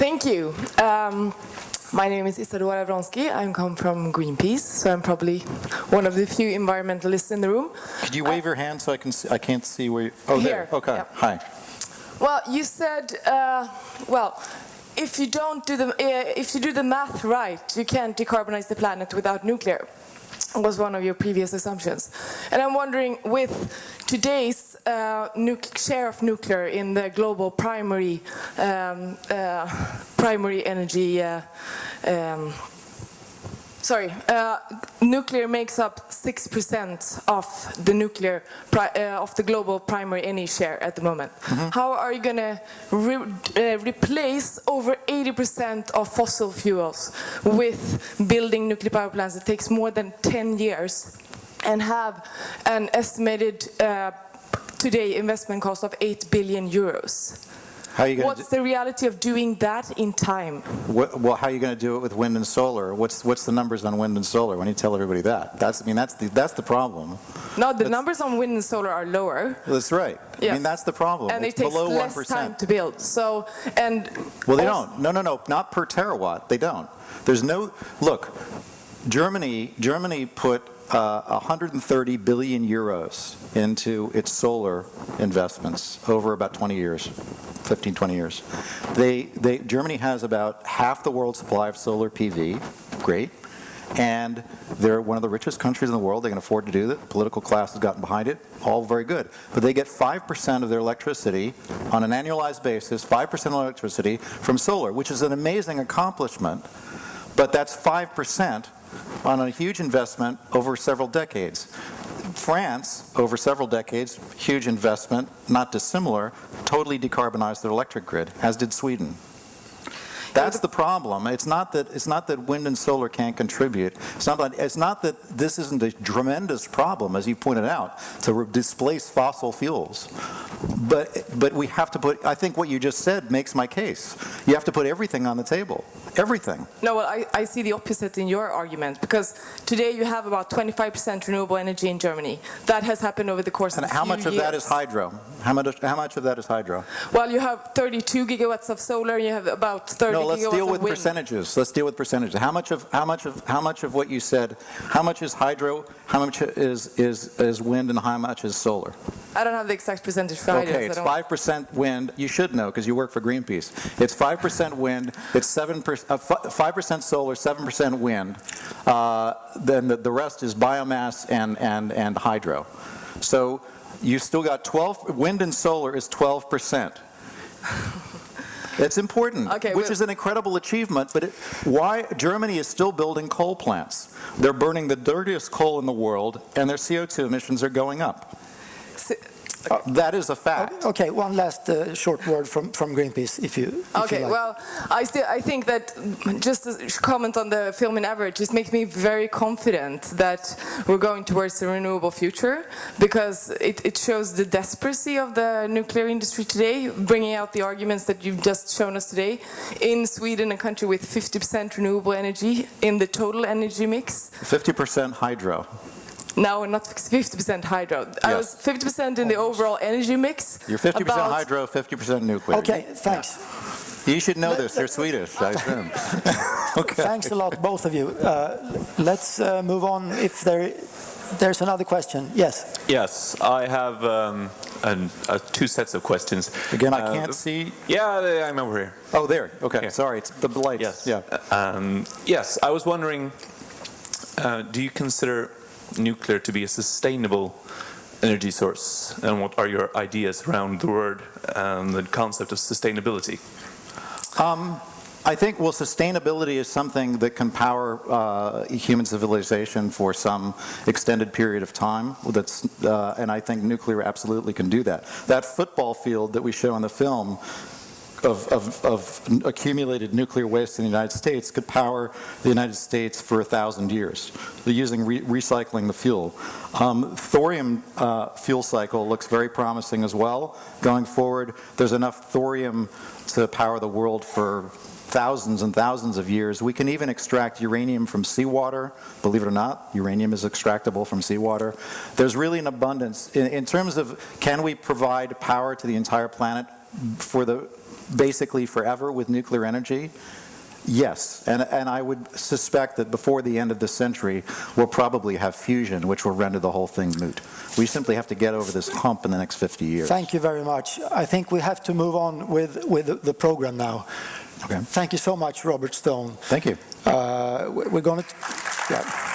Thank you. My name is Isadora Vronsky. I come from Greenpeace, so I'm probably one of the few environmentalists in the room. Could you wave your hand so I can see, I can't see where you... Oh, here. There. Okay. Yep. Hi. Well, you said, if you do the math right, you can't decarbonize the planet without nuclear. Was one of your previous assumptions. And I'm wondering, with today's share of nuclear in the global primary energy, nuclear makes up 6% of the nuclear of the global primary energy share at the moment. Mm-hmm. How are you going to replace over 80% of fossil fuels with building nuclear power plants that takes more than 10 years and have an estimated today investment cost of 8 billion euros? What's the reality of doing that in time? Well, how are you going to do it with wind and solar? What's the numbers on wind and solar? When you tell everybody that, that's the problem. No, the numbers on wind and solar are lower. That's right. Yes. I mean, that's the problem. And it takes below less 1%. time to build. So, well, they don't. No, not per terawatt. They don't. There's no. Look, Germany put 130 billion euros into its solar investments over about 20 years, 15, 20 years. Germany has about half the world's supply of solar PV, great, and they're one of the richest countries in the world. They can afford to do that. The political class has gotten behind it, all very good. But they get 5% of their electricity on an annualized basis, 5% of electricity from solar, which is an amazing accomplishment, but that's 5% on a huge investment over several decades. France, over several decades, huge investment, not dissimilar, totally decarbonized their electric grid, as did Sweden. That's the problem. It's not that wind and solar can't contribute. It's not that this isn't a tremendous problem, as you pointed out, to displace fossil fuels. But we have to put, I think what you just said makes my case. You have to put everything on the table. Everything. No, well, I see the opposite in your argument, because today you have about 25% renewable energy in Germany. That has happened over the course of a few years. And how much of that is hydro? How much of that is hydro? Well, you have 32 gigawatts of solar, and you have about 30 gigawatts of wind. No, let's deal with percentages. Let's deal with percentages. How much of what you said? How much is hydro? How much is wind, and how much is solar? I don't have the exact percentage for hydro. Okay, it's 5% wind. You should know because you work for Greenpeace. It's 5% wind. It's 5% solar, 7% wind. Then the rest is biomass and hydro. So you still got 12. Wind and solar is 12%. It's important, okay, which is an incredible achievement, but why Germany is still building coal plants. They're burning the dirtiest coal in the world, and their CO2 emissions are going up. That is a fact. Okay, one last short word from Greenpeace, if you like. Well, I think that just to comment on the film in average, it makes me very confident that we're going towards a renewable future, because it shows the desperacy of the nuclear industry today, bringing out the arguments that you've just shown us today. In Sweden, a country with 50% renewable energy in the total energy mix. 50% hydro. No, not 50% hydro. Yes. I was 50% in the overall energy mix. You're 50% hydro, 50% nuclear. Okay, thanks. You should know this. You're Swedish, I assume. Okay. Thanks a lot, both of you. Let's move on. If there's another question. Yes. Yes, I have two sets of questions. Again, I can't see. Yeah, I'm over here. Oh, there. Okay. Here. Sorry, it's the lights. Yes. Yeah. Yes, I was wondering, do you consider nuclear to be a sustainable energy source, and what are your ideas around the word and the concept of sustainability? I think, sustainability is something that can power human civilization for some extended period of time. And I think nuclear absolutely can do that. That football field that we show in the film of accumulated nuclear waste in the United States could power the United States for 1,000 years using recycling the fuel. Thorium fuel cycle looks very promising as well. Going forward, there's enough thorium to power the world for thousands and thousands of years. We can even extract uranium from seawater. Believe it or not, uranium is extractable from seawater. There's really an abundance. In terms of, can we provide power to the entire planet for the basically forever with nuclear energy? Yes, and I would suspect that before the end of this century, we'll probably have fusion, which will render the whole thing moot. We simply have to get over this hump in the next 50 years. Thank you very much. I think we have to move on with the program now. Okay. Thank you so much, Robert Stone. Thank you. We're going to... Yeah.